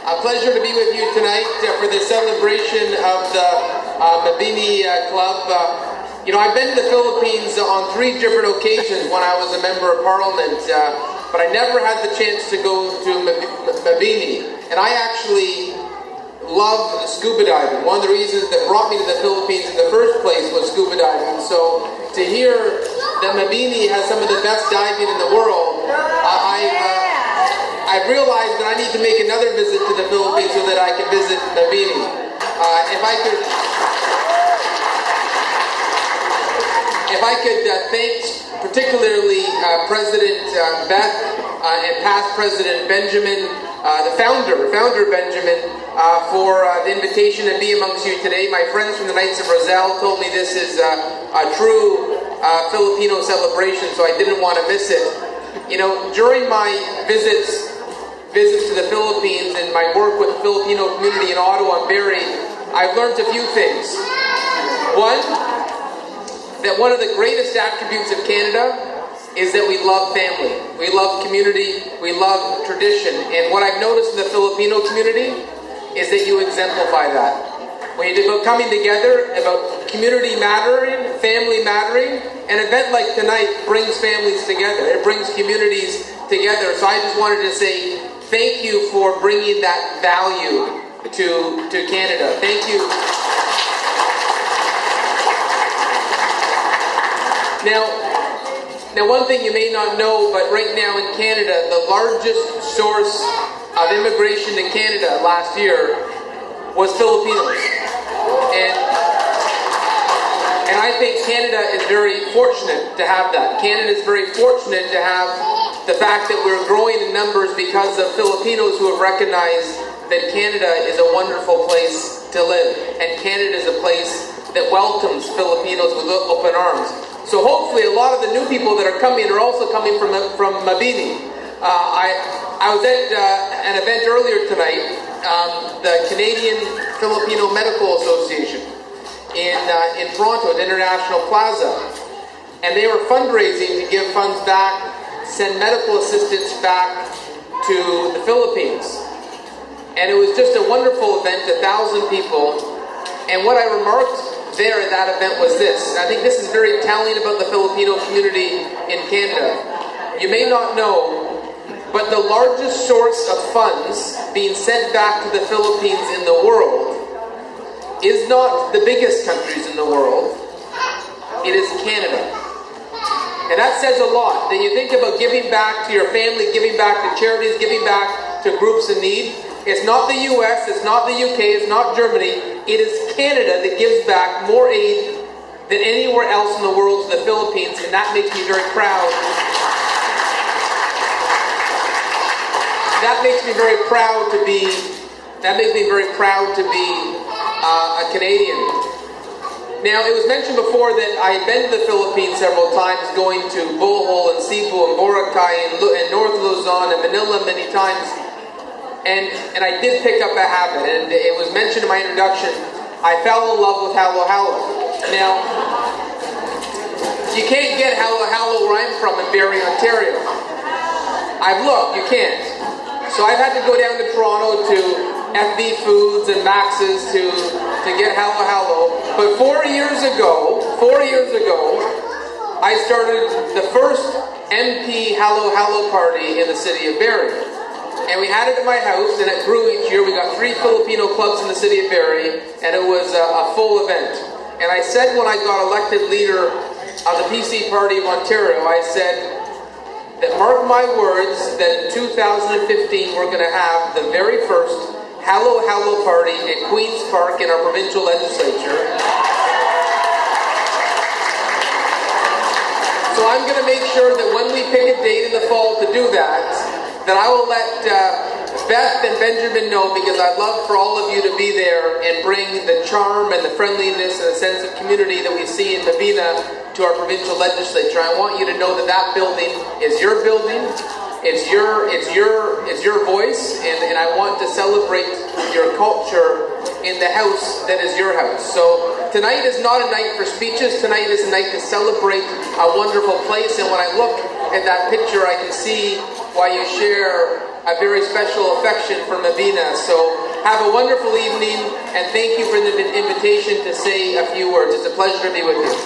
A pleasure to be with you tonight for the celebration of the Mabini Club. I've been to the Philippines on 3 different occasions when I was a member of Parliament, but I never had the chance to go to Mabini. And I actually love scuba diving. One of the reasons that brought me to the Philippines in the first place was scuba diving. So to hear that Mabini has some of the best diving in the world, I've realized that I need to make another visit to the Philippines so that I can visit Mabini. If I could thank particularly President Beth and past President Benjamin, the founder Benjamin, for the invitation to be amongst you today. My friends from the Knights of Roselle told me this is a true Filipino celebration, so I didn't want to miss it. During my visits to the Philippines and my work with the Filipino community in Ottawa and Barrie, I've learned a few things. One, that one of the greatest attributes of Canada is that we love family. We love community. We love tradition. And what I've noticed in the Filipino community is that you exemplify that. When you about coming together, about community mattering, family mattering, an event like tonight brings families together. It brings communities together. So I just wanted to say thank you for bringing that value to Canada. Thank you. Now, one thing you may not know, but right now in Canada, the largest source of immigration to Canada last year was Filipinos. And I think Canada is very fortunate to have that. Canada is very fortunate to have the fact that we're growing in numbers because of Filipinos who have recognized that Canada is a wonderful place to live. And Canada is a place that welcomes Filipinos with open arms. So hopefully a lot of the new people that are coming are also coming from Mabini. I was at an event earlier tonight, the Canadian Filipino Medical Association in Toronto at International Plaza. And they were fundraising to give funds back, send medical assistance back to the Philippines. And it was just a wonderful event, 1,000 people. And what I remarked there at that event was this. I think this is very telling about the Filipino community in Canada. You may not know, but the largest source of funds being sent back to the Philippines in the world is not the biggest countries in the world. It is Canada. And that says a lot. That you think about giving back to your family, giving back to charities, giving back to groups in need. It's not the US, it's not the UK, it's not Germany. It is Canada that gives back more aid than anywhere else in the world to the Philippines, and that makes me very proud. That makes me very proud to be a Canadian. Now, it was mentioned before that I had been to the Philippines several times, going to Bohol and Cebu and Boracay and North Luzon and Manila many times. And I did pick up a habit, and it was mentioned in my introduction. I fell in love with halo halo. Now, you can't get halo halo where I'm from in Barrie, Ontario. I've looked, you can't. So I've had to go down to Toronto to FB Foods and Max's to get halo halo. But 4 years ago, I started the first MP halo halo party in the city of Barrie. And we had it at my house, and it grew each year. We got 3 Filipino clubs in the city of Barrie, and it was a full event. And I said when I got elected leader of the PC Party of Ontario, I said that mark my words that in 2015 we're going to have the very first Halo Halo party at Queen's Park in our provincial legislature. So I'm going to make sure that when we pick a date in the fall to do that I will let Beth and Benjamin know, because I'd love for all of you to be there and bring the charm and the friendliness and the sense of community that we see in Mabini to our provincial legislature. I want you to know that that building is your building. It's your voice, and I want to celebrate your culture in the house that is your house. So tonight is not a night for speeches. Tonight is a night to celebrate a wonderful place. And when I look at that picture, I can see why you share a very special affection for Mabina. So have a wonderful evening, and thank you for the invitation to say a few words. It's a pleasure to be with you.